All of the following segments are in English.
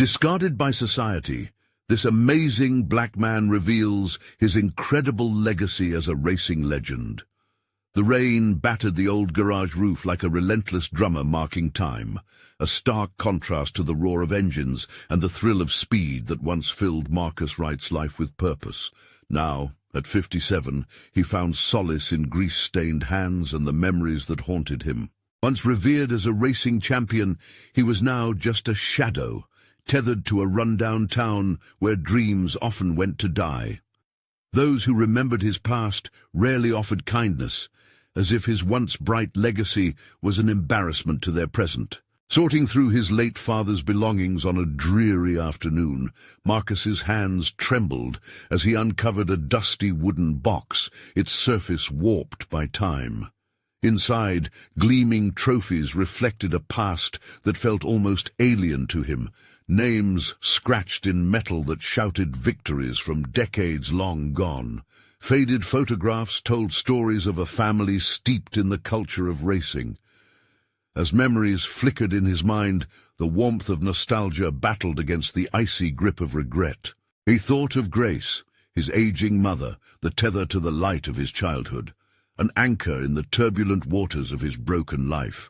Discarded by society, this amazing black man reveals his incredible legacy as a racing legend. The rain battered the old garage roof like a relentless drummer marking time, a stark contrast to the roar of engines and the thrill of speed that once filled Marcus Wright's life with purpose. Now, at 57, he found solace in grease-stained hands and the memories that haunted him. Once revered as a racing champion, he was now just a shadow, tethered to a run-down town where dreams often went to die. Those who remembered his past rarely offered kindness, as if his once bright legacy was an embarrassment to their present. Sorting through his late father's belongings on a dreary afternoon, Marcus's hands trembled as he uncovered a dusty wooden box, its surface warped by time. Inside, gleaming trophies reflected a past that felt almost alien to him, names scratched in metal that shouted victories from decades long gone. Faded photographs told stories of a family steeped in the culture of racing. As memories flickered in his mind, the warmth of nostalgia battled against the icy grip of regret. He thought of Grace, his aging mother, the tether to the light of his childhood, an anchor in the turbulent waters of his broken life.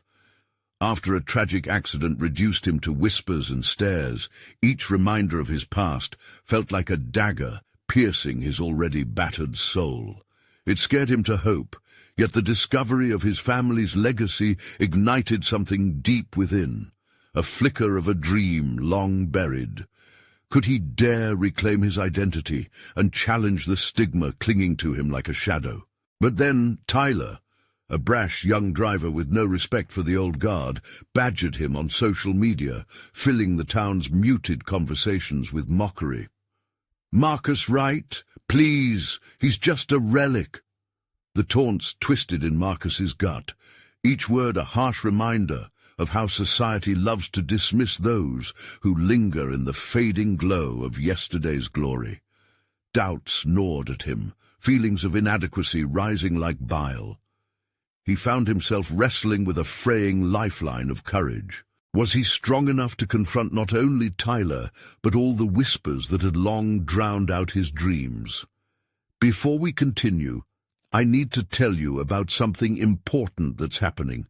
After a tragic accident reduced him to whispers and stares, each reminder of his past felt like a dagger piercing his already battered soul. It scared him to hope, yet the discovery of his family's legacy ignited something deep within, a flicker of a dream long buried. Could he dare reclaim his identity and challenge the stigma clinging to him like a shadow? But then Tyler, a brash young driver with no respect for the old guard, badgered him on social media, filling the town's muted conversations with mockery. "Marcus Wright, please, he's just a relic." The taunts twisted in Marcus's gut, each word a harsh reminder of how society loves to dismiss those who linger in the fading glow of yesterday's glory. Doubts gnawed at him, feelings of inadequacy rising like bile. He found himself wrestling with a fraying lifeline of courage. Was he strong enough to confront not only Tyler, but all the whispers that had long drowned out his dreams? Before we continue, I need to tell you about something important that's happening.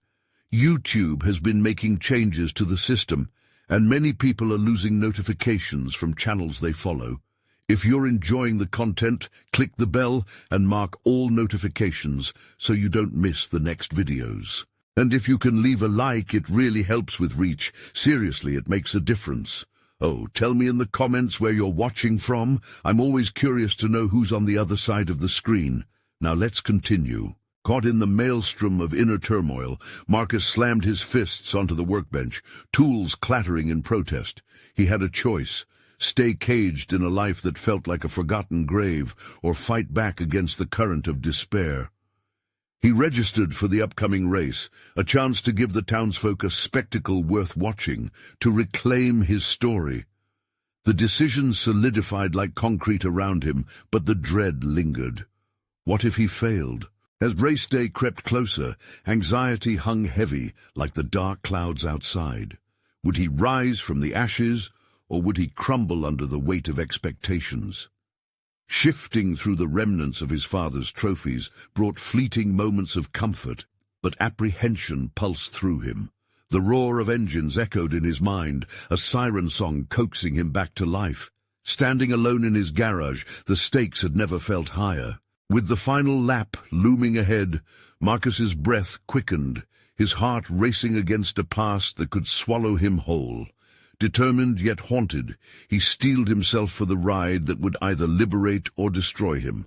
YouTube has been making changes to the system, and many people are losing notifications from channels they follow. If you're enjoying the content, click the bell and mark all notifications so you don't miss the next videos. And if you can leave a like, it really helps with reach. Seriously, it makes a difference. Oh, tell me in the comments where you're watching from. I'm always curious to know who's on the other side of the screen. Now let's continue. Caught in the maelstrom of inner turmoil, Marcus slammed his fists onto the workbench, tools clattering in protest. He had a choice: stay caged in a life that felt like a forgotten grave, or fight back against the current of despair. He registered for the upcoming race, a chance to give the townsfolk a spectacle worth watching, to reclaim his story. The decision solidified like concrete around him, but the dread lingered. What if he failed? As race day crept closer, anxiety hung heavy like the dark clouds outside. Would he rise from the ashes, or would he crumble under the weight of expectations? Shifting through the remnants of his father's trophies brought fleeting moments of comfort, but apprehension pulsed through him. The roar of engines echoed in his mind, a siren song coaxing him back to life. Standing alone in his garage, the stakes had never felt higher. With the final lap looming ahead, Marcus's breath quickened, his heart racing against a past that could swallow him whole. Determined yet haunted, he steeled himself for the ride that would either liberate or destroy him,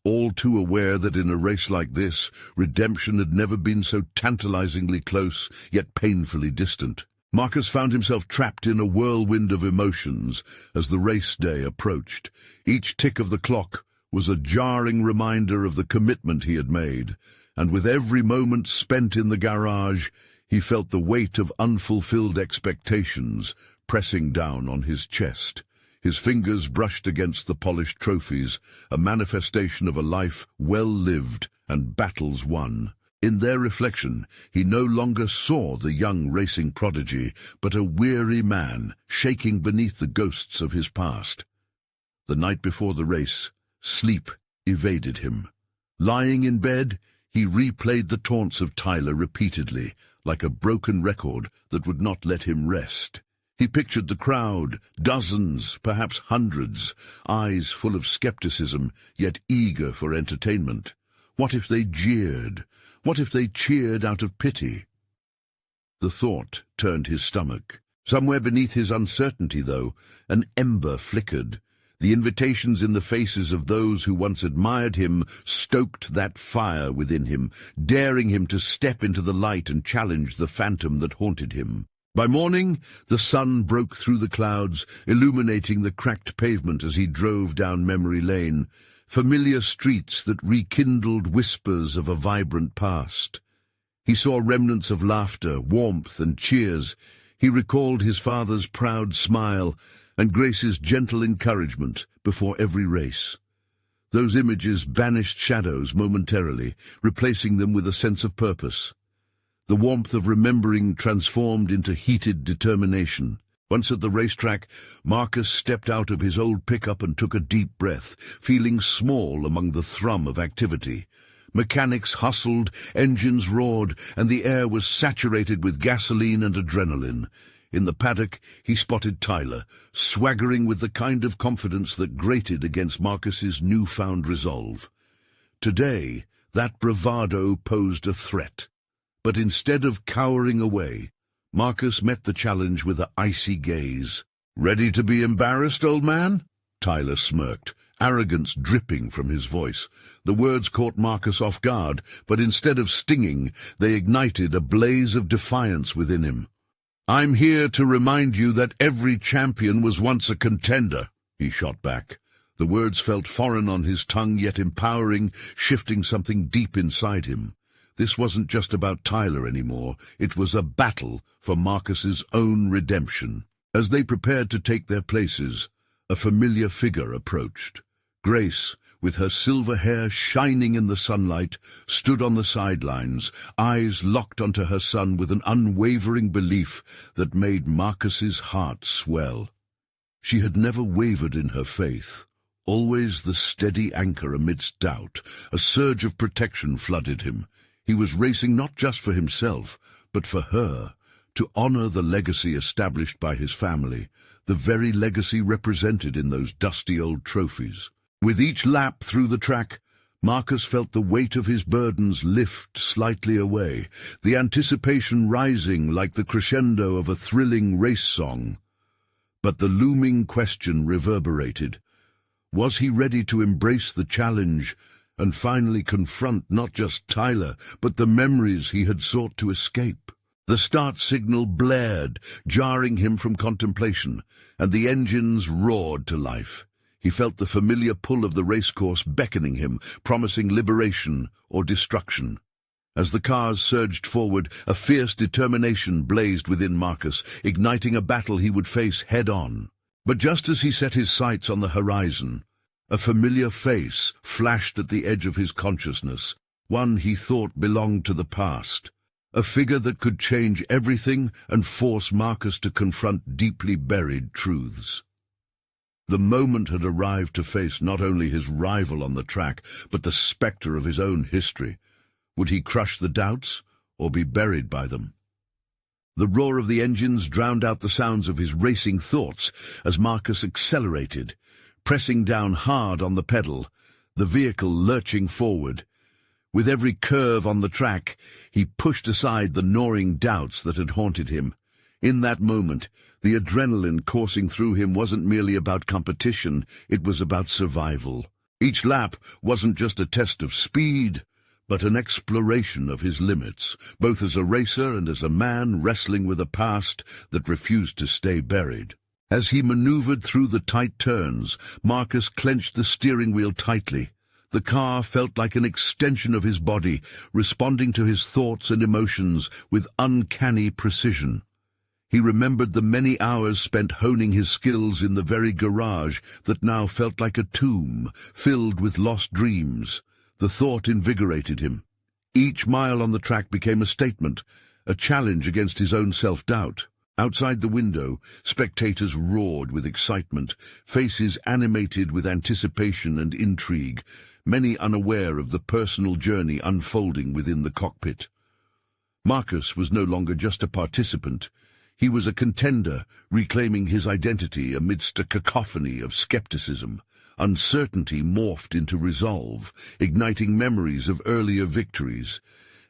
all too aware that in a race like this, redemption had never been so tantalizingly close, yet painfully distant. Marcus found himself trapped in a whirlwind of emotions as the race day approached. Each tick of the clock was a jarring reminder of the commitment he had made, and with every moment spent in the garage, he felt the weight of unfulfilled expectations pressing down on his chest. His fingers brushed against the polished trophies, a manifestation of a life well lived and battles won. In their reflection, he no longer saw the young racing prodigy, but a weary man shaking beneath the ghosts of his past. The night before the race, sleep evaded him. Lying in bed, he replayed the taunts of Tyler repeatedly, like a broken record that would not let him rest. He pictured the crowd, dozens, perhaps hundreds, eyes full of skepticism, yet eager for entertainment. What if they jeered? What if they cheered out of pity? The thought turned his stomach. Somewhere beneath his uncertainty, though, an ember flickered. The invitations in the faces of those who once admired him stoked that fire within him, daring him to step into the light and challenge the phantom that haunted him. By morning, the sun broke through the clouds, illuminating the cracked pavement as he drove down memory lane, familiar streets that rekindled whispers of a vibrant past. He saw remnants of laughter, warmth, and cheers. He recalled his father's proud smile and Grace's gentle encouragement before every race. Those images banished shadows momentarily, replacing them with a sense of purpose. The warmth of remembering transformed into heated determination. Once at the racetrack, Marcus stepped out of his old pickup and took a deep breath, feeling small among the thrum of activity. Mechanics hustled, engines roared, and the air was saturated with gasoline and adrenaline. In the paddock, he spotted Tyler, swaggering with the kind of confidence that grated against Marcus's newfound resolve. Today, that bravado posed a threat. But instead of cowering away, Marcus met the challenge with an icy gaze. "Ready to be embarrassed, old man?" Tyler smirked, arrogance dripping from his voice. The words caught Marcus off guard, but instead of stinging, they ignited a blaze of defiance within him. "I'm here to remind you that every champion was once a contender," he shot back. The words felt foreign on his tongue, yet empowering, shifting something deep inside him. This wasn't just about Tyler anymore. It was a battle for Marcus's own redemption. As they prepared to take their places, a familiar figure approached. Grace, with her silver hair shining in the sunlight, stood on the sidelines, eyes locked onto her son with an unwavering belief that made Marcus's heart swell. She had never wavered in her faith, always the steady anchor amidst doubt. A surge of protection flooded him. He was racing not just for himself, but for her, to honor the legacy established by his family, the very legacy represented in those dusty old trophies. With each lap through the track, Marcus felt the weight of his burdens lift slightly away, the anticipation rising like the crescendo of a thrilling race song. But the looming question reverberated. Was he ready to embrace the challenge and finally confront not just Tyler, but the memories he had sought to escape? The start signal blared, jarring him from contemplation, and the engines roared to life. He felt the familiar pull of the racecourse beckoning him, promising liberation or destruction. As the cars surged forward, a fierce determination blazed within Marcus, igniting a battle he would face head-on. But just as he set his sights on the horizon, a familiar face flashed at the edge of his consciousness, one he thought belonged to the past, a figure that could change everything and force Marcus to confront deeply buried truths. The moment had arrived to face not only his rival on the track, but the spectre of his own history. Would he crush the doubts, or be buried by them? The roar of the engines drowned out the sounds of his racing thoughts as Marcus accelerated, pressing down hard on the pedal, the vehicle lurching forward. With every curve on the track, he pushed aside the gnawing doubts that had haunted him. In that moment, the adrenaline coursing through him wasn't merely about competition, it was about survival. Each lap wasn't just a test of speed, but an exploration of his limits, both as a racer and as a man wrestling with a past that refused to stay buried. As he maneuvered through the tight turns, Marcus clenched the steering wheel tightly. The car felt like an extension of his body, responding to his thoughts and emotions with uncanny precision. He remembered the many hours spent honing his skills in the very garage that now felt like a tomb, filled with lost dreams. The thought invigorated him. Each mile on the track became a statement, a challenge against his own self-doubt. Outside the window, spectators roared with excitement, faces animated with anticipation and intrigue, many unaware of the personal journey unfolding within the cockpit. Marcus was no longer just a participant. He was a contender, reclaiming his identity amidst a cacophony of skepticism. Uncertainty morphed into resolve, igniting memories of earlier victories,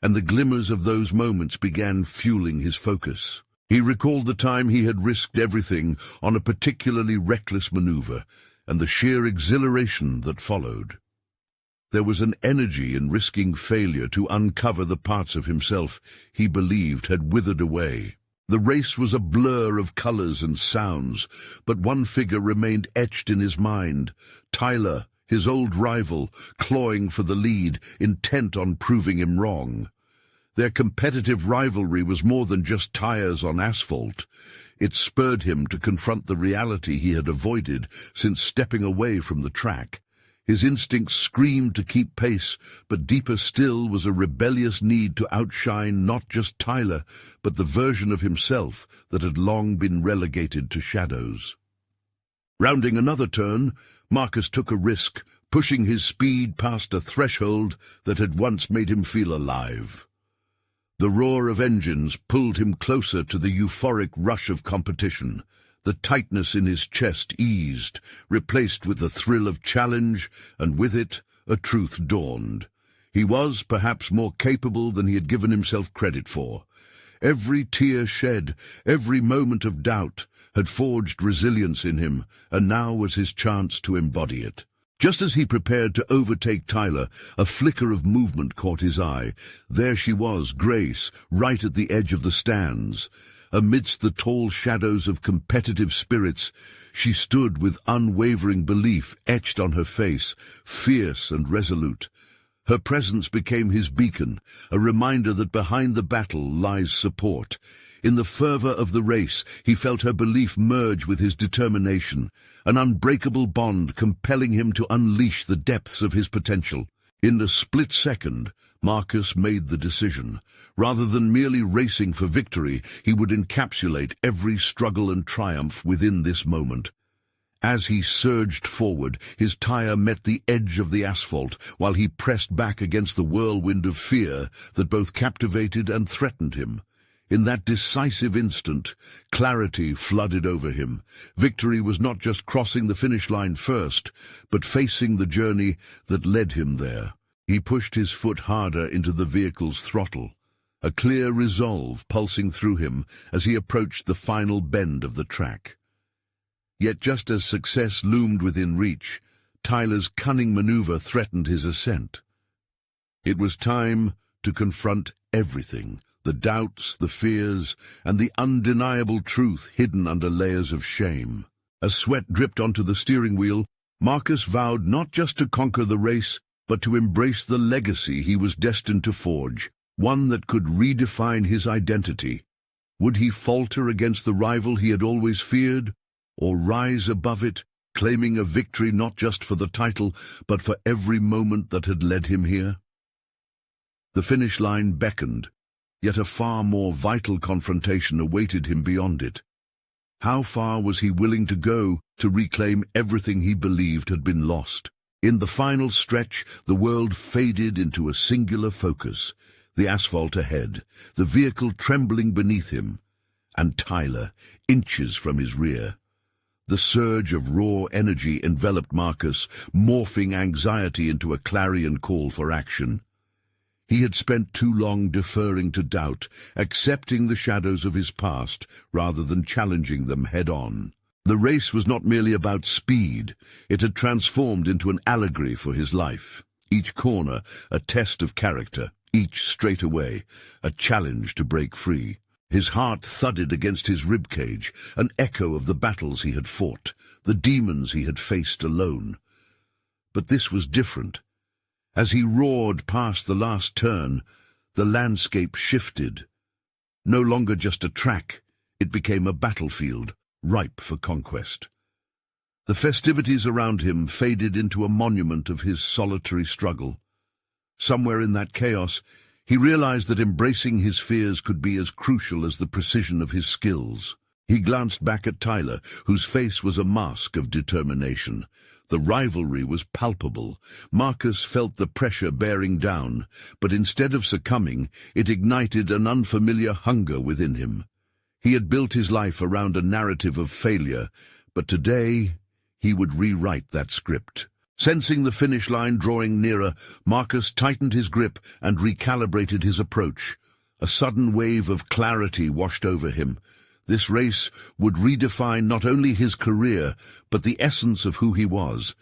and the glimmers of those moments began fueling his focus. He recalled the time he had risked everything on a particularly reckless maneuver, and the sheer exhilaration that followed. There was an energy in risking failure to uncover the parts of himself he believed had withered away. The race was a blur of colors and sounds, but one figure remained etched in his mind: Tyler, his old rival, clawing for the lead, intent on proving him wrong. Their competitive rivalry was more than just tires on asphalt. It spurred him to confront the reality he had avoided since stepping away from the track. His instincts screamed to keep pace, but deeper still was a rebellious need to outshine not just Tyler, but the version of himself that had long been relegated to shadows. Rounding another turn, Marcus took a risk, pushing his speed past a threshold that had once made him feel alive. The roar of engines pulled him closer to the euphoric rush of competition. The tightness in his chest eased, replaced with the thrill of challenge, and with it a truth dawned. He was perhaps more capable than he had given himself credit for. Every tear shed, every moment of doubt, had forged resilience in him, and now was his chance to embody it. Just as he prepared to overtake Tyler, a flicker of movement caught his eye. There she was, Grace, right at the edge of the stands. Amidst the tall shadows of competitive spirits, she stood with unwavering belief etched on her face, fierce and resolute. Her presence became his beacon, a reminder that behind the battle lies support. In the fervor of the race, he felt her belief merge with his determination, an unbreakable bond compelling him to unleash the depths of his potential. In a split second, Marcus made the decision. Rather than merely racing for victory, he would encapsulate every struggle and triumph within this moment. As he surged forward, his tire met the edge of the asphalt, while he pressed back against the whirlwind of fear that both captivated and threatened him. In that decisive instant, clarity flooded over him. Victory was not just crossing the finish line first, but facing the journey that led him there. He pushed his foot harder into the vehicle's throttle, a clear resolve pulsing through him as he approached the final bend of the track. Yet just as success loomed within reach, Tyler's cunning maneuver threatened his ascent. It was time to confront everything: the doubts, the fears, and the undeniable truth hidden under layers of shame. As sweat dripped onto the steering wheel, Marcus vowed not just to conquer the race, but to embrace the legacy he was destined to forge, one that could redefine his identity. Would he falter against the rival he had always feared, or rise above it, claiming a victory not just for the title, but for every moment that had led him here? The finish line beckoned, yet a far more vital confrontation awaited him beyond it. How far was he willing to go to reclaim everything he believed had been lost? In the final stretch, the world faded into a singular focus: the asphalt ahead, the vehicle trembling beneath him, and Tyler, inches from his rear. The surge of raw energy enveloped Marcus, morphing anxiety into a clarion call for action. He had spent too long deferring to doubt, accepting the shadows of his past rather than challenging them head-on. The race was not merely about speed. It had transformed into an allegory for his life. Each corner, a test of character; each straightaway, a challenge to break free. His heart thudded against his ribcage, an echo of the battles he had fought, the demons he had faced alone. But this was different. As he roared past the last turn, the landscape shifted. No longer just a track, it became a battlefield, ripe for conquest. The festivities around him faded into a monument of his solitary struggle. Somewhere in that chaos, He realized that embracing his fears could be as crucial as the precision of his skills. He glanced back at Tyler, whose face was a mask of determination. The rivalry was palpable. Marcus felt the pressure bearing down, but instead of succumbing, it ignited an unfamiliar hunger within him. He had built his life around a narrative of failure, but today he would rewrite that script. Sensing the finish line drawing nearer, Marcus tightened his grip and recalibrated his approach. A sudden wave of clarity washed over him. This race would redefine not only his career, but the essence of who he was.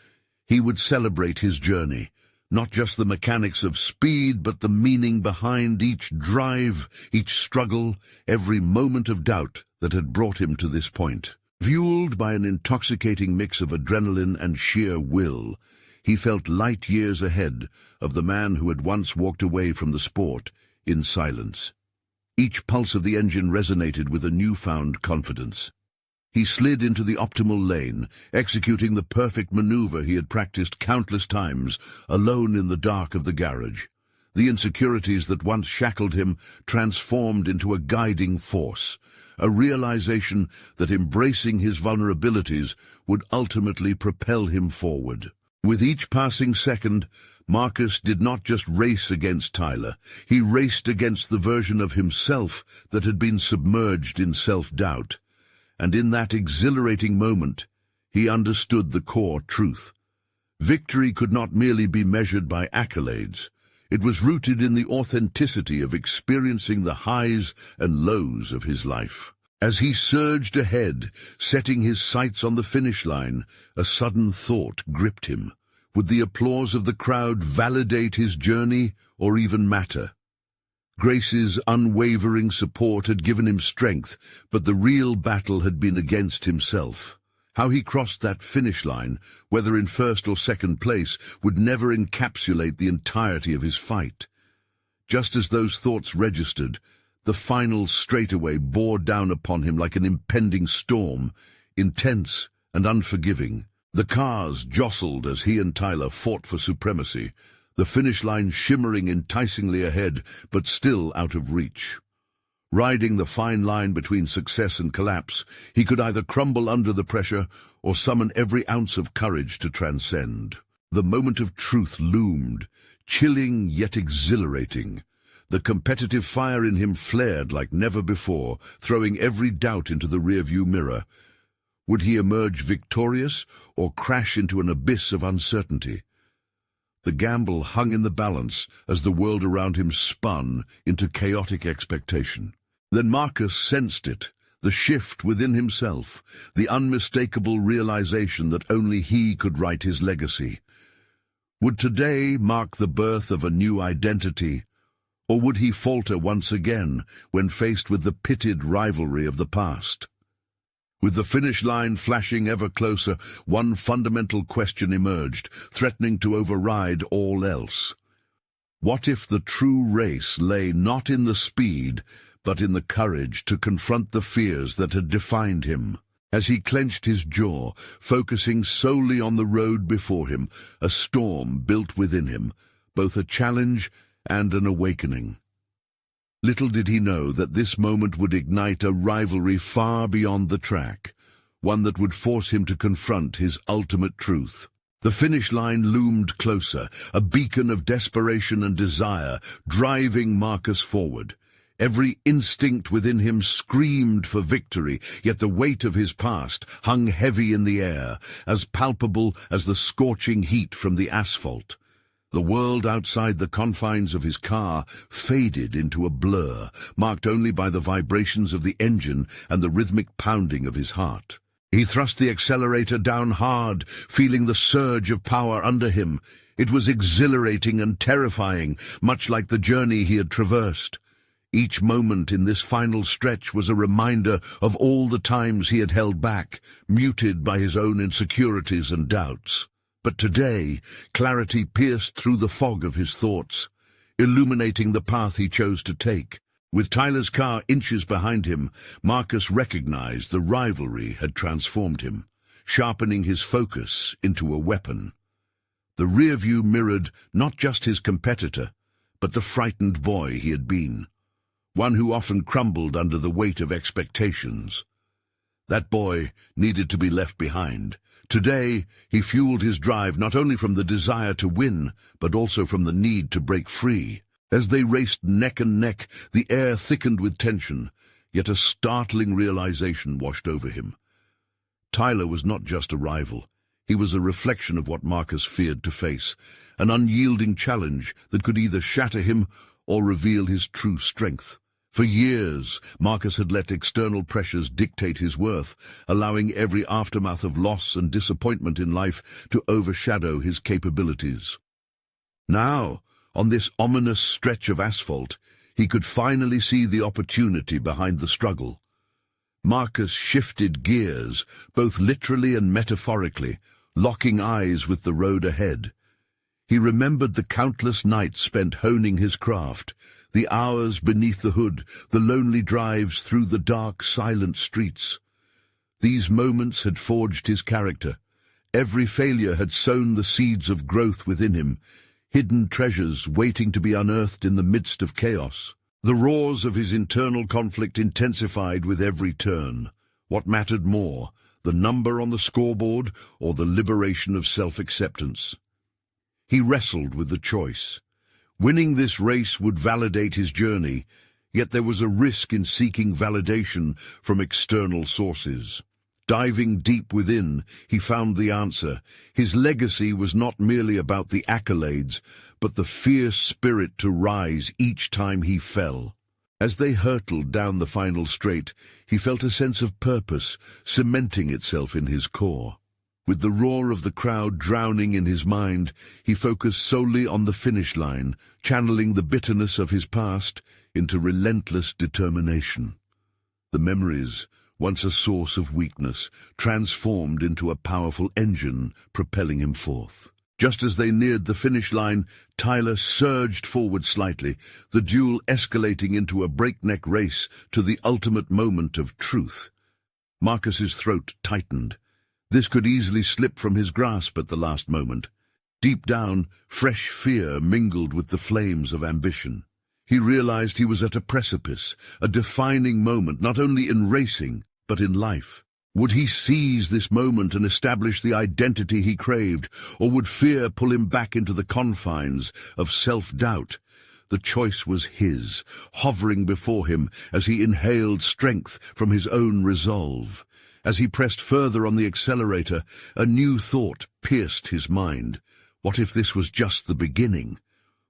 He would celebrate his journey, not just the mechanics of speed, but the meaning behind each drive, each struggle, every moment of doubt that had brought him to this point. Fueled by an intoxicating mix of adrenaline and sheer will, he felt light years ahead of the man who had once walked away from the sport in silence. Each pulse of the engine resonated with a newfound confidence. He slid into the optimal lane, executing the perfect maneuver he had practiced countless times, alone in the dark of the garage. The insecurities that once shackled him transformed into a guiding force, a realization that embracing his vulnerabilities would ultimately propel him forward. With each passing second, Marcus did not just race against Tyler, he raced against the version of himself that had been submerged in self-doubt. And in that exhilarating moment, he understood the core truth. Victory could not merely be measured by accolades. It was rooted in the authenticity of experiencing the highs and lows of his life. As he surged ahead, setting his sights on the finish line, a sudden thought gripped him. Would the applause of the crowd validate his journey or even matter? Grace's unwavering support had given him strength, but the real battle had been against himself. How he crossed that finish line, whether in first or second place, would never encapsulate the entirety of his fight. Just as those thoughts registered, the final straightaway bore down upon him like an impending storm, intense and unforgiving. The cars jostled as he and Tyler fought for supremacy, the finish line shimmering enticingly ahead, but still out of reach. Riding the fine line between success and collapse, he could either crumble under the pressure or summon every ounce of courage to transcend. The moment of truth loomed, chilling yet exhilarating. The competitive fire in him flared like never before, throwing every doubt into the rearview mirror. Would he emerge victorious or crash into an abyss of uncertainty? The gamble hung in the balance as the world around him spun into chaotic expectation. Then Marcus sensed it, the shift within himself, the unmistakable realization that only he could write his legacy. Would today mark the birth of a new identity, or would he falter once again when faced with the pitted rivalry of the past? With the finish line flashing ever closer, one fundamental question emerged, threatening to override all else. What if the true race lay not in the speed, but in the courage to confront the fears that had defined him? As he clenched his jaw, focusing solely on the road before him, a storm built within him, both a challenge and an awakening. Little did he know that this moment would ignite a rivalry far beyond the track, one that would force him to confront his ultimate truth. The finish line loomed closer, a beacon of desperation and desire, driving Marcus forward. Every instinct within him screamed for victory, yet the weight of his past hung heavy in the air, as palpable as the scorching heat from the asphalt. The world outside the confines of his car faded into a blur, marked only by the vibrations of the engine and the rhythmic pounding of his heart. He thrust the accelerator down hard, feeling the surge of power under him. It was exhilarating and terrifying, much like the journey he had traversed. Each moment in this final stretch was a reminder of all the times he had held back, muted by his own insecurities and doubts. But today, clarity pierced through the fog of his thoughts, illuminating the path he chose to take. With Tyler's car inches behind him, Marcus recognized the rivalry had transformed him, sharpening his focus into a weapon. The rear view mirrored not just his competitor, but the frightened boy he had been, one who often crumbled under the weight of expectations. That boy needed to be left behind. Today, he fueled his drive not only from the desire to win, but also from the need to break free. As they raced neck and neck, the air thickened with tension, yet a startling realization washed over him. Tyler was not just a rival. He was a reflection of what Marcus feared to face, an unyielding challenge that could either shatter him or reveal his true strength. For years, Marcus had let external pressures dictate his worth, allowing every aftermath of loss and disappointment in life to overshadow his capabilities. Now, on this ominous stretch of asphalt, he could finally see the opportunity behind the struggle. Marcus shifted gears, both literally and metaphorically, locking eyes with the road ahead. He remembered the countless nights spent honing his craft, the hours beneath the hood, the lonely drives through the dark, silent streets. These moments had forged his character. Every failure had sown the seeds of growth within him, hidden treasures waiting to be unearthed in the midst of chaos. The roars of his internal conflict intensified with every turn. What mattered more, the number on the scoreboard or the liberation of self-acceptance? He wrestled with the choice. Winning this race would validate his journey, yet there was a risk in seeking validation from external sources. Diving deep within, he found the answer. His legacy was not merely about the accolades, but the fierce spirit to rise each time he fell. As they hurtled down the final straight, he felt a sense of purpose cementing itself in his core. With the roar of the crowd drowning in his mind, he focused solely on the finish line, channeling the bitterness of his past into relentless determination. The memories, once a source of weakness, transformed into a powerful engine propelling him forth. Just as they neared the finish line, Tyler surged forward slightly, the duel escalating into a breakneck race to the ultimate moment of truth. Marcus's throat tightened. This could easily slip from his grasp at the last moment. Deep down, fresh fear mingled with the flames of ambition. He realized he was at a precipice, a defining moment not only in racing, but in life. Would he seize this moment and establish the identity he craved, or would fear pull him back into the confines of self-doubt? The choice was his, hovering before him as he inhaled strength from his own resolve. As he pressed further on the accelerator, a new thought pierced his mind. What if this was just the beginning?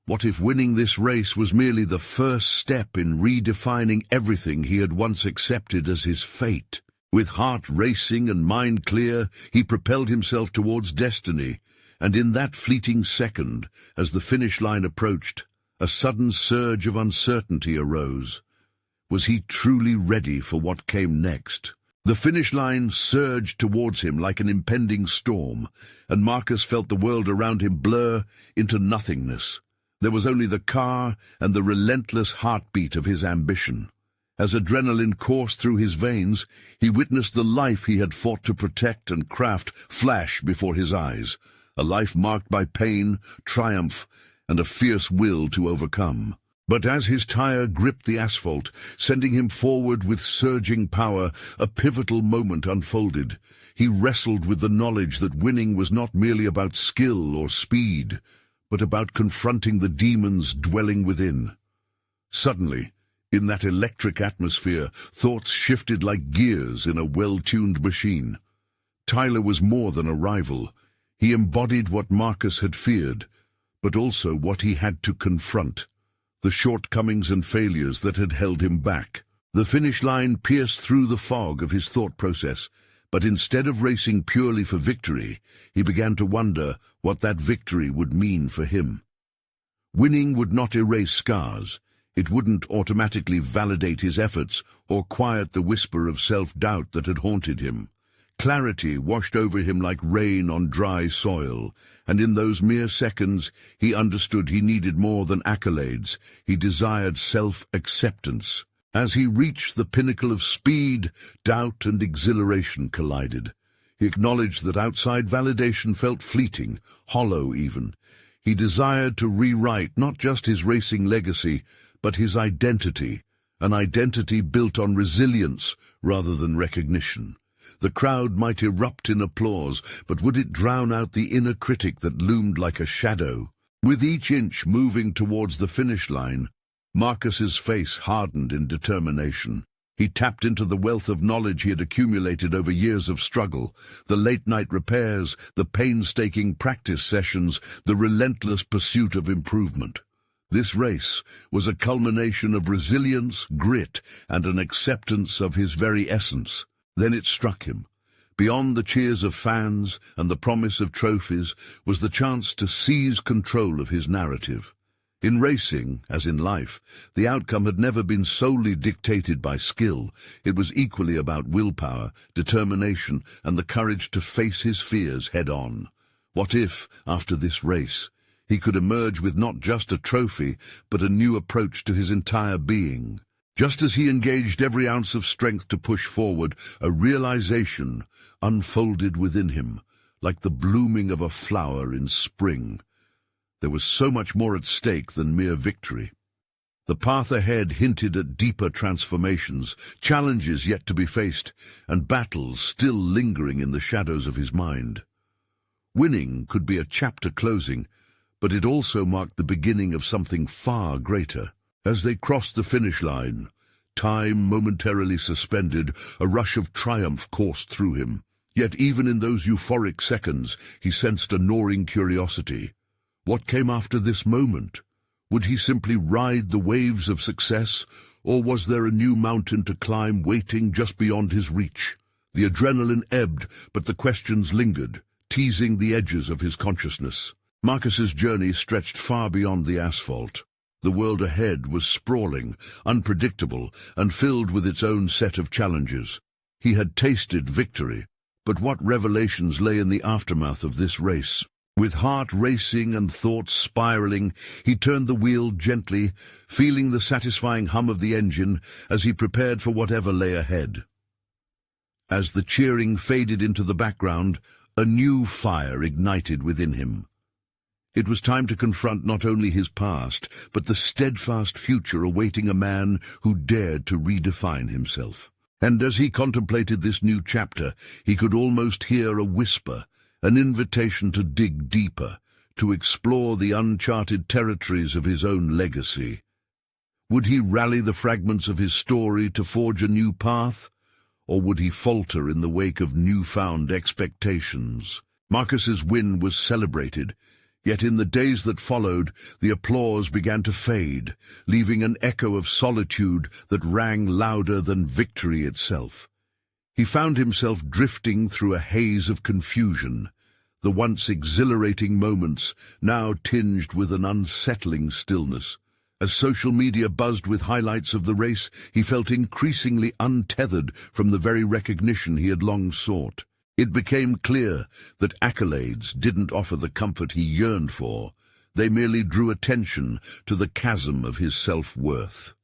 What if winning this race was merely the first step in redefining everything he had once accepted as his fate? With heart racing and mind clear, he propelled himself towards destiny, and in that fleeting second, as the finish line approached, a sudden surge of uncertainty arose. Was he truly ready for what came next? The finish line surged towards him like an impending storm, and Marcus felt the world around him blur into nothingness. There was only the car and the relentless heartbeat of his ambition. As adrenaline coursed through his veins, he witnessed the life he had fought to protect and craft flash before his eyes, a life marked by pain, triumph, and a fierce will to overcome. But as his tire gripped the asphalt, sending him forward with surging power, a pivotal moment unfolded. He wrestled with the knowledge that winning was not merely about skill or speed, but about confronting the demons dwelling within. Suddenly, in that electric atmosphere, thoughts shifted like gears in a well-tuned machine. Tyler was more than a rival. He embodied what Marcus had feared, but also what he had to confront. The shortcomings and failures that had held him back. The finish line pierced through the fog of his thought process, but instead of racing purely for victory, he began to wonder what that victory would mean for him. Winning would not erase scars. It wouldn't automatically validate his efforts or quiet the whisper of self-doubt that had haunted him. Clarity washed over him like rain on dry soil, and in those mere seconds he understood he needed more than accolades. He desired self-acceptance. As he reached the pinnacle of speed, doubt and exhilaration collided. He acknowledged that outside validation felt fleeting, hollow even. He desired to rewrite not just his racing legacy, but his identity, an identity built on resilience rather than recognition. The crowd might erupt in applause, but would it drown out the inner critic that loomed like a shadow? With each inch moving towards the finish line, Marcus's face hardened in determination. He tapped into the wealth of knowledge he had accumulated over years of struggle, the late-night repairs, the painstaking practice sessions, the relentless pursuit of improvement. This race was a culmination of resilience, grit, and an acceptance of his very essence. Then it struck him. Beyond the cheers of fans and the promise of trophies was the chance to seize control of his narrative. In racing, as in life, the outcome had never been solely dictated by skill. It was equally about willpower, determination, and the courage to face his fears head-on. What if, after this race, he could emerge with not just a trophy, but a new approach to his entire being? Just as he engaged every ounce of strength to push forward, a realization unfolded within him, like the blooming of a flower in spring. There was so much more at stake than mere victory. The path ahead hinted at deeper transformations, challenges yet to be faced, and battles still lingering in the shadows of his mind. Winning could be a chapter closing, but it also marked the beginning of something far greater. As they crossed the finish line, time momentarily suspended, a rush of triumph coursed through him. Yet even in those euphoric seconds, he sensed a gnawing curiosity. What came after this moment? Would he simply ride the waves of success, or was there a new mountain to climb waiting just beyond his reach? The adrenaline ebbed, but the questions lingered, teasing the edges of his consciousness. Marcus's journey stretched far beyond the asphalt. The world ahead was sprawling, unpredictable, and filled with its own set of challenges. He had tasted victory, but what revelations lay in the aftermath of this race? With heart racing and thoughts spiraling, he turned the wheel gently, feeling the satisfying hum of the engine as he prepared for whatever lay ahead. As the cheering faded into the background, a new fire ignited within him. It was time to confront not only his past, but the steadfast future awaiting a man who dared to redefine himself. And as he contemplated this new chapter, he could almost hear a whisper, an invitation to dig deeper, to explore the uncharted territories of his own legacy. Would he rally the fragments of his story to forge a new path, or would he falter in the wake of newfound expectations? Marcus's win was celebrated, yet in the days that followed, the applause began to fade, leaving an echo of solitude that rang louder than victory itself. He found himself drifting through a haze of confusion, the once exhilarating moments now tinged with an unsettling stillness. As social media buzzed with highlights of the race, he felt increasingly untethered from the very recognition he had long sought. It became clear that accolades didn't offer the comfort he yearned for. They merely drew attention to the chasm of his self-worth.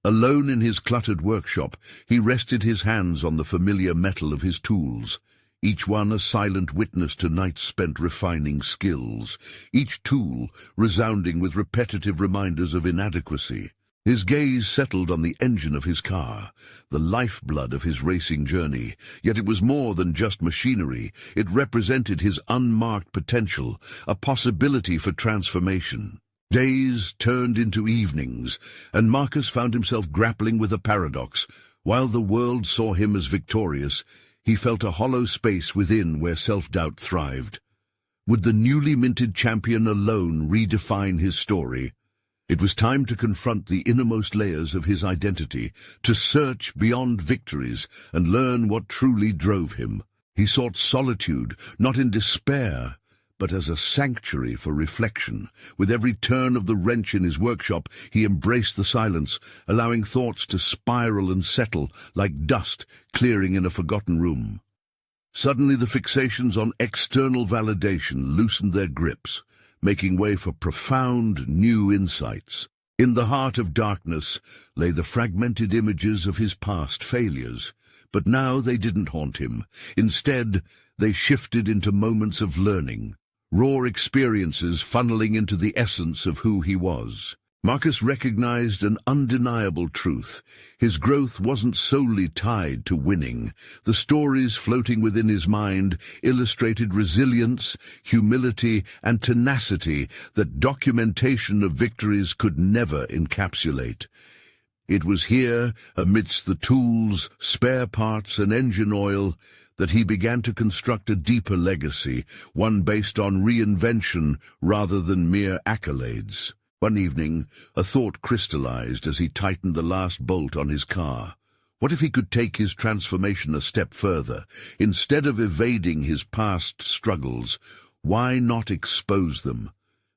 Alone in his cluttered workshop, he rested his hands on the familiar metal of his tools, each one a silent witness to nights spent refining skills, each tool resounding with repetitive reminders of inadequacy. His gaze settled on the engine of his car, the lifeblood of his racing journey, yet it was more than just machinery. It represented his unmarked potential, a possibility for transformation. Days turned into evenings, and Marcus found himself grappling with a paradox. While the world saw him as victorious, he felt a hollow space within where self-doubt thrived. Would the newly minted champion alone redefine his story? It was time to confront the innermost layers of his identity, to search beyond victories and learn what truly drove him. He sought solitude, not in despair, but as a sanctuary for reflection. With every turn of the wrench in his workshop, he embraced the silence, allowing thoughts to spiral and settle like dust clearing in a forgotten room. Suddenly the fixations on external validation loosened their grips, making way for profound new insights. In the heart of darkness lay the fragmented images of his past failures, but now they didn't haunt him. Instead, they shifted into moments of learning. raw experiences funneling into the essence of who he was. Marcus recognized an undeniable truth. His growth wasn't solely tied to winning. The stories floating within his mind illustrated resilience, humility, and tenacity that documentation of victories could never encapsulate. It was here, amidst the tools, spare parts, and engine oil, that he began to construct a deeper legacy, one based on reinvention rather than mere accolades. One evening, a thought crystallized as he tightened the last bolt on his car. What if he could take his transformation a step further? Instead of evading his past struggles, why not expose them?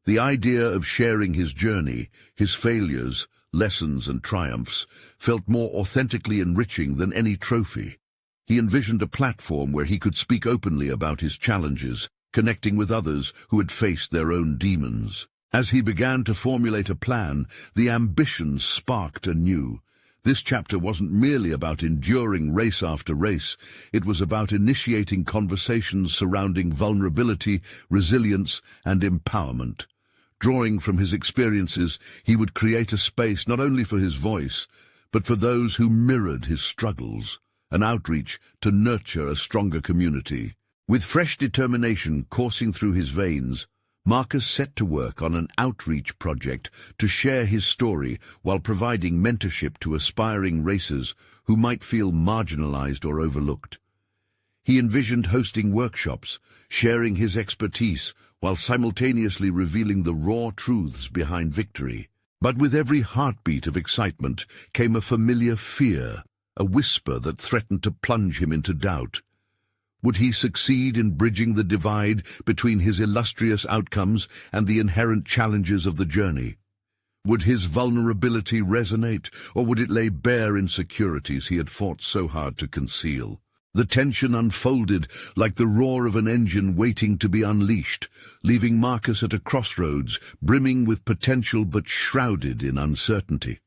The idea of sharing his journey, his failures, lessons and triumphs, felt more authentically enriching than any trophy. He envisioned a platform where he could speak openly about his challenges, connecting with others who had faced their own demons. As he began to formulate a plan, the ambition sparked anew. This chapter wasn't merely about enduring race after race. It was about initiating conversations surrounding vulnerability, resilience, and empowerment. Drawing from his experiences, he would create a space not only for his voice, but for those who mirrored his struggles, an outreach to nurture a stronger community. With fresh determination coursing through his veins, Marcus set to work on an outreach project to share his story while providing mentorship to aspiring racers who might feel marginalized or overlooked. He envisioned hosting workshops, sharing his expertise, while simultaneously revealing the raw truths behind victory. But with every heartbeat of excitement came a familiar fear, a whisper that threatened to plunge him into doubt. Would he succeed in bridging the divide between his illustrious outcomes and the inherent challenges of the journey? Would his vulnerability resonate, or would it lay bare insecurities he had fought so hard to conceal? The tension unfolded like the roar of an engine waiting to be unleashed, leaving Marcus at a crossroads, brimming with potential but shrouded in uncertainty.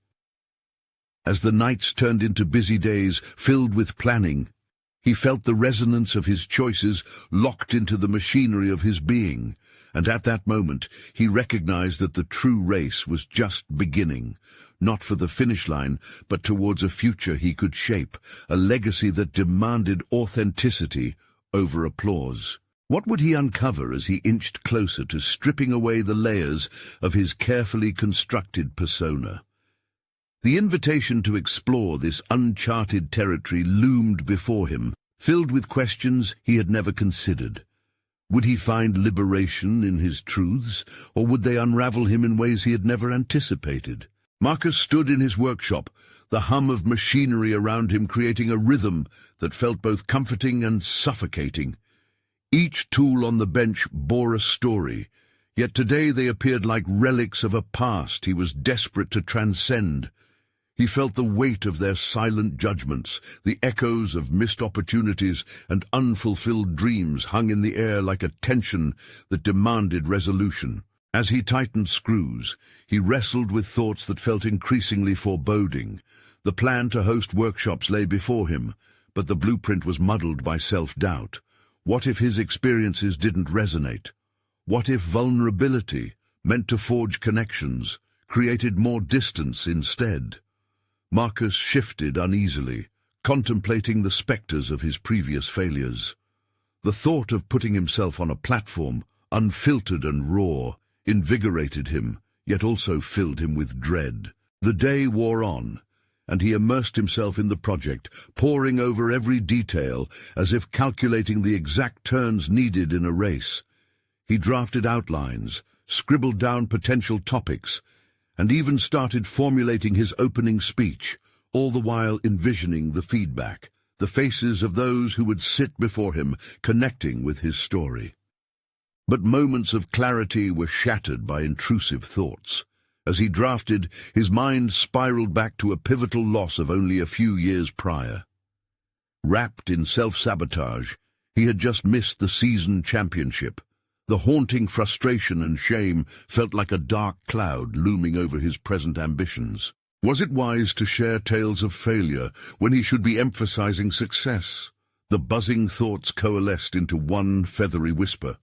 As the nights turned into busy days filled with planning, he felt the resonance of his choices locked into the machinery of his being, and at that moment he recognized that the true race was just beginning, not for the finish line, but towards a future he could shape, a legacy that demanded authenticity over applause. What would he uncover as he inched closer to stripping away the layers of his carefully constructed persona? The invitation to explore this uncharted territory loomed before him, filled with questions he had never considered. Would he find liberation in his truths, or would they unravel him in ways he had never anticipated? Marcus stood in his workshop, the hum of machinery around him creating a rhythm that felt both comforting and suffocating. Each tool on the bench bore a story, yet today they appeared like relics of a past he was desperate to transcend. He felt the weight of their silent judgments, the echoes of missed opportunities and unfulfilled dreams hung in the air like a tension that demanded resolution. As he tightened screws, he wrestled with thoughts that felt increasingly foreboding. The plan to host workshops lay before him, but the blueprint was muddled by self-doubt. What if his experiences didn't resonate? What if vulnerability, meant to forge connections, created more distance instead? Marcus shifted uneasily, contemplating the specters of his previous failures. The thought of putting himself on a platform, unfiltered and raw, invigorated him, yet also filled him with dread. The day wore on, and he immersed himself in the project, poring over every detail as if calculating the exact turns needed in a race. He drafted outlines, scribbled down potential topics, and even started formulating his opening speech, all the while envisioning the feedback, the faces of those who would sit before him, connecting with his story. But moments of clarity were shattered by intrusive thoughts. As he drafted, his mind spiraled back to a pivotal loss of only a few years prior. Wrapped in self-sabotage, he had just missed the season championship. The haunting frustration and shame felt like a dark cloud looming over his present ambitions. Was it wise to share tales of failure when he should be emphasizing success? The buzzing thoughts coalesced into one feathery whisper.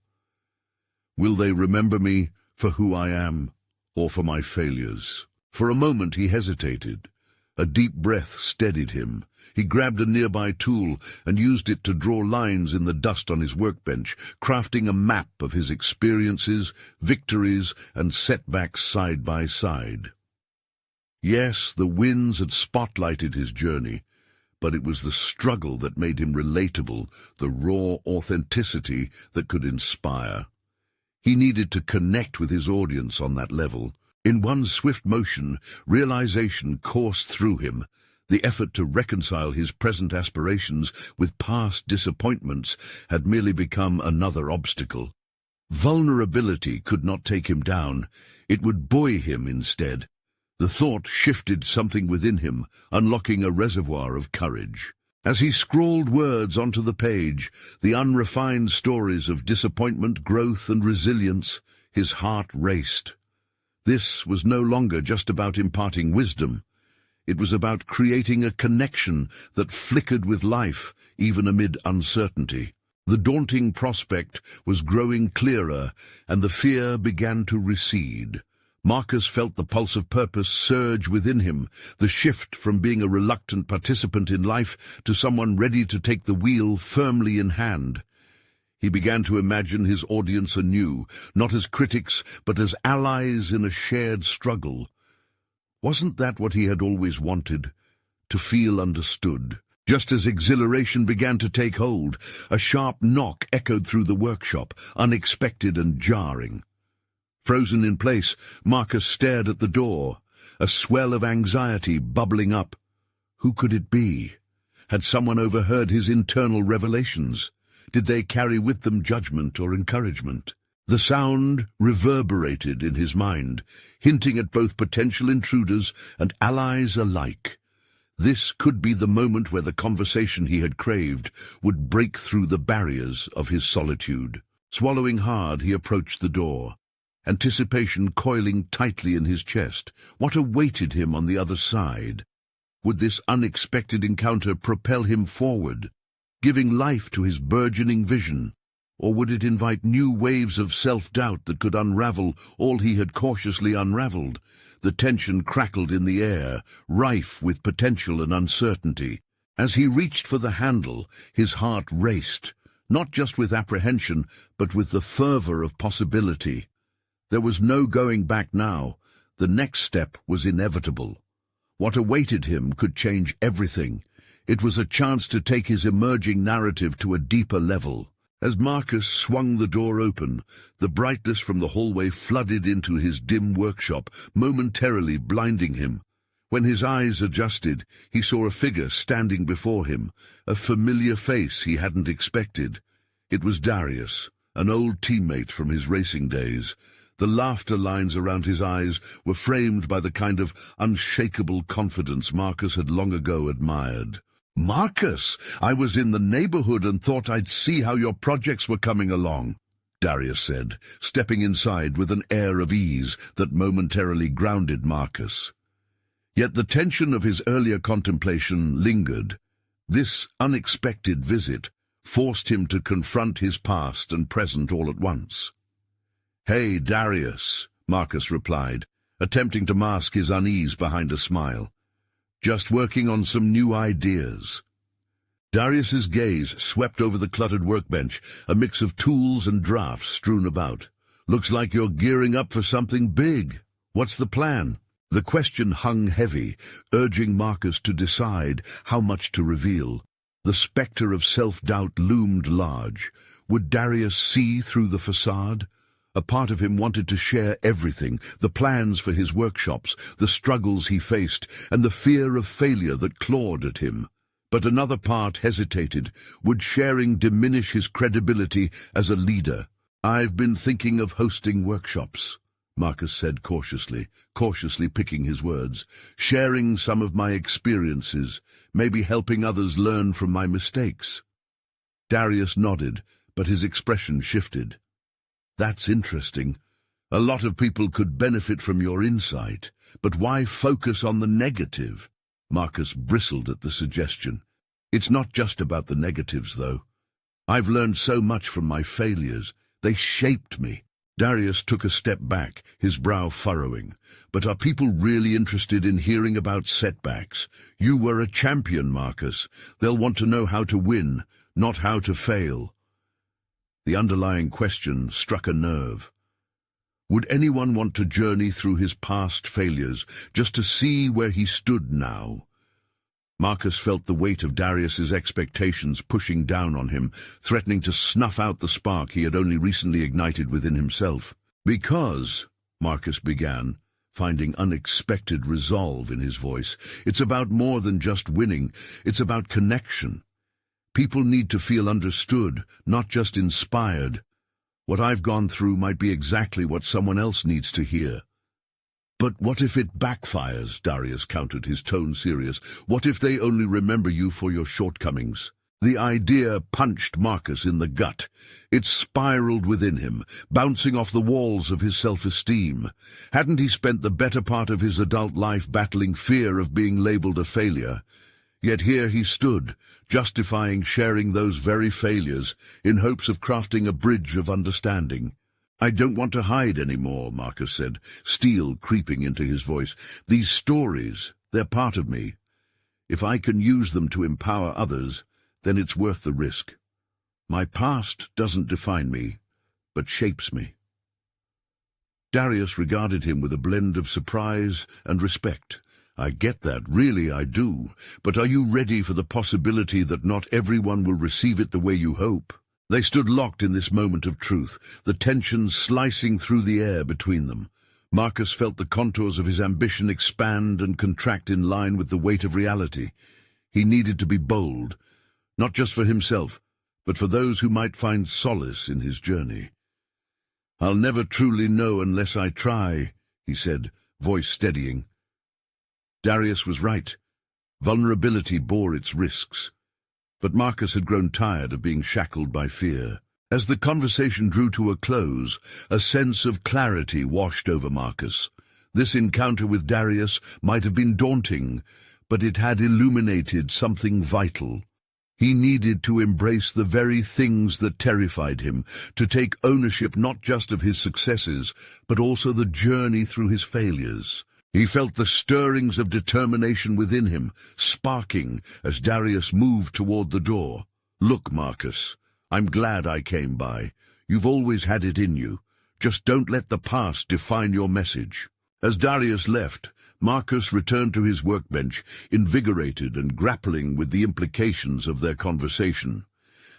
Will they remember me for who I am, or for my failures? For a moment he hesitated. A deep breath steadied him. He grabbed a nearby tool and used it to draw lines in the dust on his workbench, crafting a map of his experiences, victories, and setbacks side by side. Yes, the wins had spotlighted his journey, but it was the struggle that made him relatable, the raw authenticity that could inspire. He needed to connect with his audience on that level. In one swift motion, realization coursed through him. The effort to reconcile his present aspirations with past disappointments had merely become another obstacle. Vulnerability could not take him down. It would buoy him instead. The thought shifted something within him, unlocking a reservoir of courage. As he scrawled words onto the page, the unrefined stories of disappointment, growth, and resilience, his heart raced. This was no longer just about imparting wisdom. It was about creating a connection that flickered with life, even amid uncertainty. The daunting prospect was growing clearer, and the fear began to recede. Marcus felt the pulse of purpose surge within him, the shift from being a reluctant participant in life to someone ready to take the wheel firmly in hand. He began to imagine his audience anew, not as critics, but as allies in a shared struggle. Wasn't that what he had always wanted? To feel understood. Just as exhilaration began to take hold, a sharp knock echoed through the workshop, unexpected and jarring. Frozen in place, Marcus stared at the door, a swell of anxiety bubbling up. Who could it be? Had someone overheard his internal revelations? Did they carry with them judgment or encouragement? The sound reverberated in his mind, hinting at both potential intruders and allies alike. This could be the moment where the conversation he had craved would break through the barriers of his solitude. Swallowing hard, he approached the door, anticipation coiling tightly in his chest. What awaited him on the other side? Would this unexpected encounter propel him forward, giving life to his burgeoning vision? Or would it invite new waves of self-doubt that could unravel all he had cautiously unraveled? The tension crackled in the air, rife with potential and uncertainty. As he reached for the handle, his heart raced, not just with apprehension, but with the fervor of possibility. There was no going back now. The next step was inevitable. What awaited him could change everything. It was a chance to take his emerging narrative to a deeper level. As Marcus swung the door open, the brightness from the hallway flooded into his dim workshop, momentarily blinding him. When his eyes adjusted, he saw a figure standing before him, a familiar face he hadn't expected. It was Darius, an old teammate from his racing days. The laughter lines around his eyes were framed by the kind of unshakable confidence Marcus had long ago admired. "Marcus, I was in the neighborhood and thought I'd see how your projects were coming along," Darius said, stepping inside with an air of ease that momentarily grounded Marcus. Yet the tension of his earlier contemplation lingered. This unexpected visit forced him to confront his past and present all at once. "Hey, Darius," Marcus replied, attempting to mask his unease behind a smile. "Just working on some new ideas." Darius's gaze swept over the cluttered workbench, a mix of tools and drafts strewn about. "Looks like you're gearing up for something big. What's the plan?" The question hung heavy, urging Marcus to decide how much to reveal. The specter of self-doubt loomed large. Would Darius see through the facade? A part of him wanted to share everything, the plans for his workshops, the struggles he faced, and the fear of failure that clawed at him. But another part hesitated. Would sharing diminish his credibility as a leader? "I've been thinking of hosting workshops," Marcus said cautiously picking his words. "Sharing some of my experiences, maybe helping others learn from my mistakes." Darius nodded, but his expression shifted. "That's interesting. A lot of people could benefit from your insight, but why focus on the negative?" Marcus bristled at the suggestion. "It's not just about the negatives, though. I've learned so much from my failures. They shaped me." Darius took a step back, his brow furrowing. But are people really interested in hearing about setbacks? You were a champion, Marcus. They'll want to know how to win, not how to fail. The underlying question struck a nerve. Would anyone want to journey through his past failures just to see where he stood now? Marcus felt the weight of Darius's expectations pushing down on him, threatening to snuff out the spark he had only recently ignited within himself. Because, Marcus began, finding unexpected resolve in his voice, it's about more than just winning, it's about connection. People need to feel understood, not just inspired. What I've gone through might be exactly what someone else needs to hear. But what if it backfires? Darius countered, his tone serious. What if they only remember you for your shortcomings? The idea punched Marcus in the gut. It spiraled within him, bouncing off the walls of his self-esteem. Hadn't he spent the better part of his adult life battling fear of being labeled a failure? Yet here he stood, justifying sharing those very failures, in hopes of crafting a bridge of understanding. I don't want to hide anymore, Marcus said, steel creeping into his voice. These stories, they're part of me. If I can use them to empower others, then it's worth the risk. My past doesn't define me, but shapes me. Darius regarded him with a blend of surprise and respect. I get that, really I do, but are you ready for the possibility that not everyone will receive it the way you hope? They stood locked in this moment of truth, the tension slicing through the air between them. Marcus felt the contours of his ambition expand and contract in line with the weight of reality. He needed to be bold, not just for himself, but for those who might find solace in his journey. I'll never truly know unless I try, he said, voice steadying. Darius was right. Vulnerability bore its risks. But Marcus had grown tired of being shackled by fear. As the conversation drew to a close, a sense of clarity washed over Marcus. This encounter with Darius might have been daunting, but it had illuminated something vital. He needed to embrace the very things that terrified him, to take ownership not just of his successes, but also the journey through his failures. He felt the stirrings of determination within him, sparking as Darius moved toward the door. Look, Marcus, I'm glad I came by. You've always had it in you. Just don't let the past define your message. As Darius left, Marcus returned to his workbench, invigorated and grappling with the implications of their conversation.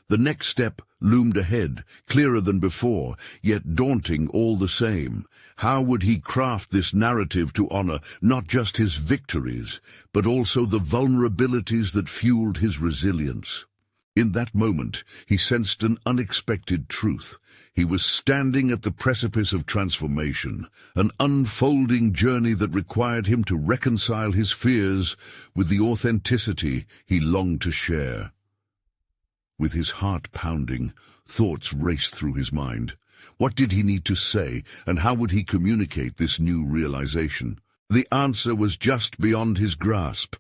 The next step loomed ahead, clearer than before, yet daunting all the same. How would he craft this narrative to honor not just his victories, but also the vulnerabilities that fueled his resilience? In that moment, he sensed an unexpected truth. He was standing at the precipice of transformation, an unfolding journey that required him to reconcile his fears with the authenticity he longed to share. With his heart pounding, thoughts raced through his mind. What did he need to say, and how would he communicate this new realization? The answer was just beyond his grasp.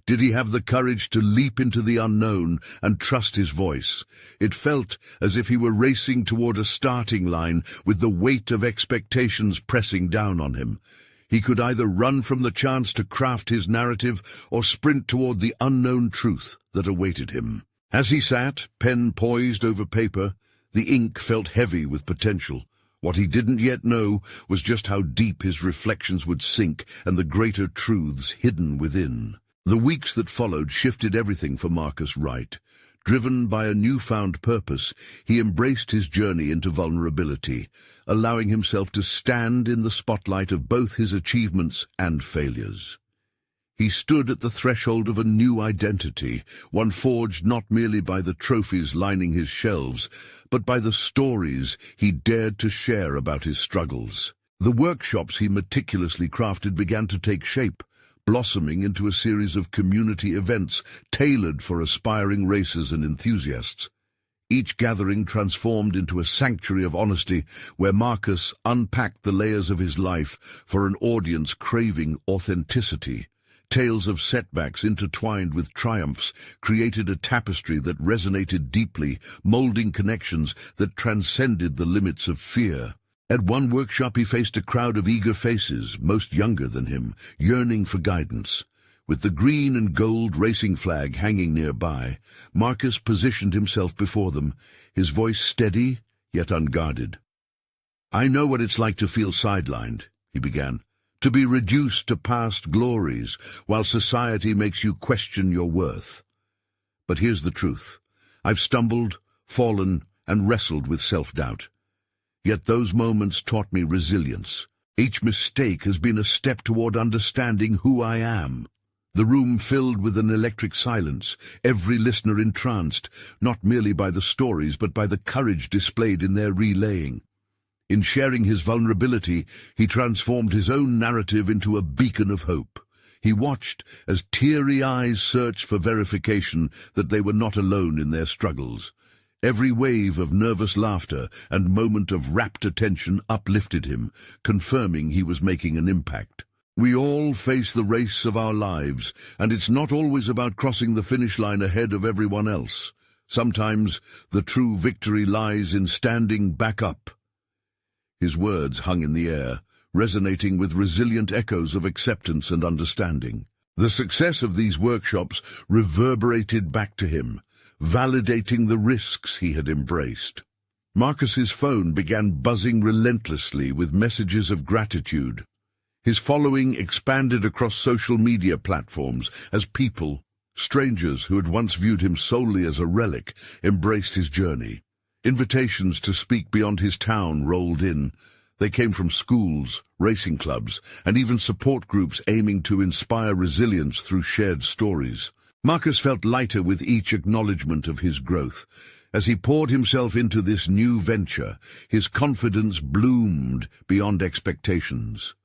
Did he have the courage to leap into the unknown and trust his voice? It felt as if he were racing toward a starting line with the weight of expectations pressing down on him. He could either run from the chance to craft his narrative or sprint toward the unknown truth that awaited him. As he sat, pen poised over paper, the ink felt heavy with potential. What he didn't yet know was just how deep his reflections would sink and the greater truths hidden within. The weeks that followed shifted everything for Marcus Wright. Driven by a newfound purpose, he embraced his journey into vulnerability, allowing himself to stand in the spotlight of both his achievements and failures. He stood at the threshold of a new identity, one forged not merely by the trophies lining his shelves, but by the stories he dared to share about his struggles. The workshops he meticulously crafted began to take shape, blossoming into a series of community events tailored for aspiring racers and enthusiasts. Each gathering transformed into a sanctuary of honesty where Marcus unpacked the layers of his life for an audience craving authenticity. Tales of setbacks intertwined with triumphs created a tapestry that resonated deeply, molding connections that transcended the limits of fear. At one workshop he faced a crowd of eager faces, most younger than him, yearning for guidance. With the green and gold racing flag hanging nearby, Marcus positioned himself before them, his voice steady yet unguarded. "I know what it's like to feel sidelined," he began, "to be reduced to past glories, while society makes you question your worth. But here's the truth. I've stumbled, fallen, and wrestled with self-doubt. Yet those moments taught me resilience. Each mistake has been a step toward understanding who I am." The room filled with an electric silence, every listener entranced, not merely by the stories but by the courage displayed in their relaying. In sharing his vulnerability, he transformed his own narrative into a beacon of hope. He watched as teary eyes searched for verification that they were not alone in their struggles. Every wave of nervous laughter and moment of rapt attention uplifted him, confirming he was making an impact. We all face the race of our lives, and it's not always about crossing the finish line ahead of everyone else. Sometimes the true victory lies in standing back up. His words hung in the air, resonating with resilient echoes of acceptance and understanding. The success of these workshops reverberated back to him, validating the risks he had embraced. Marcus's phone began buzzing relentlessly with messages of gratitude. His following expanded across social media platforms as people, strangers who had once viewed him solely as a relic, embraced his journey. Invitations to speak beyond his town rolled in. They came from schools, racing clubs, and even support groups aiming to inspire resilience through shared stories. Marcus felt lighter with each acknowledgement of his growth. As he poured himself into this new venture, his confidence bloomed beyond expectations.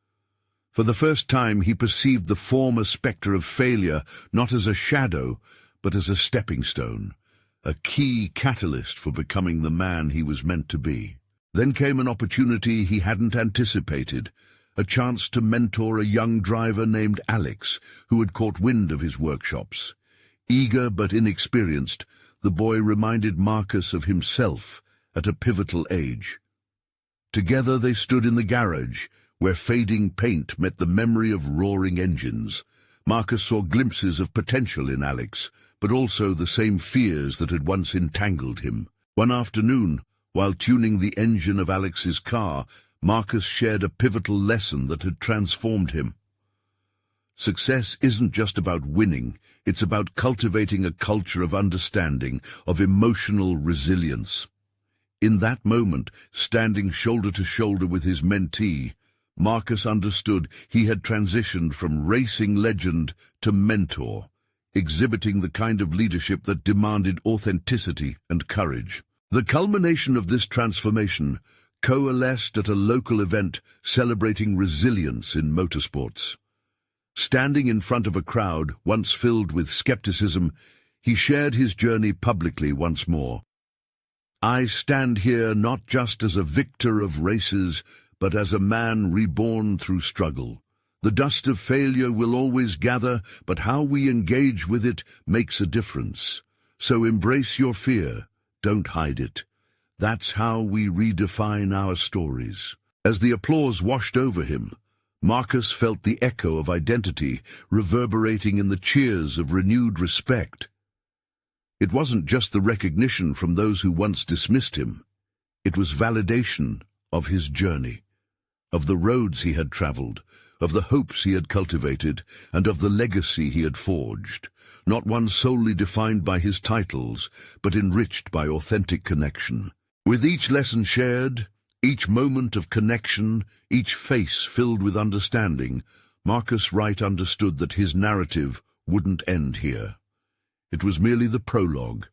For the first time, he perceived the former spectre of failure not as a shadow, but as a stepping stone, a key catalyst for becoming the man he was meant to be. Then came an opportunity he hadn't anticipated, a chance to mentor a young driver named Alex, who had caught wind of his workshops. Eager but inexperienced, the boy reminded Marcus of himself at a pivotal age. Together they stood in the garage, where fading paint met the memory of roaring engines. Marcus saw glimpses of potential in Alex, but also the same fears that had once entangled him. One afternoon, while tuning the engine of Alex's car, Marcus shared a pivotal lesson that had transformed him. Success isn't just about winning, it's about cultivating a culture of understanding, of emotional resilience. In that moment, standing shoulder to shoulder with his mentee, Marcus understood he had transitioned from racing legend to mentor, exhibiting the kind of leadership that demanded authenticity and courage. The culmination of this transformation coalesced at a local event celebrating resilience in motorsports. Standing in front of a crowd once filled with skepticism, he shared his journey publicly once more. "I stand here not just as a victor of races, but as a man reborn through struggle. The dust of failure will always gather, but how we engage with it makes a difference. So embrace your fear, don't hide it. That's how we redefine our stories." As the applause washed over him, Marcus felt the echo of identity reverberating in the cheers of renewed respect. It wasn't just the recognition from those who once dismissed him. It was validation of his journey, of the roads he had traveled, of the hopes he had cultivated, and of the legacy he had forged, not one solely defined by his titles, but enriched by authentic connection. With each lesson shared, each moment of connection, each face filled with understanding, Marcus Wright understood that his narrative wouldn't end here. It was merely the prologue,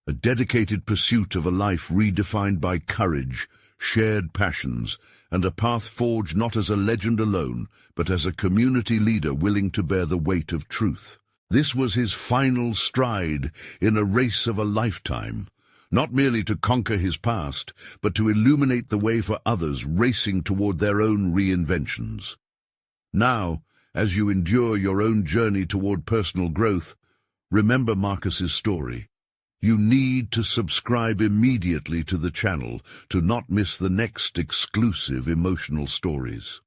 a dedicated pursuit of a life redefined by courage, shared passions, and a path forged not as a legend alone, but as a community leader willing to bear the weight of truth. This was his final stride in a race of a lifetime, not merely to conquer his past, but to illuminate the way for others racing toward their own reinventions. Now, as you endure your own journey toward personal growth, remember Marcus's story. You need to subscribe immediately to the channel to not miss the next exclusive emotional stories.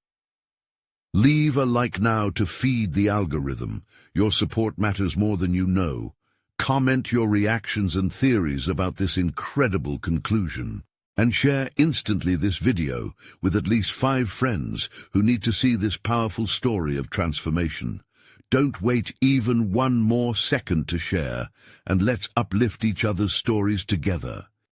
Leave a like now to feed the algorithm. Your support matters more than you know. Comment your reactions and theories about this incredible conclusion. And share instantly this video with at least 5 friends who need to see this powerful story of transformation. Don't wait even one more second to share, and let's uplift each other's stories together.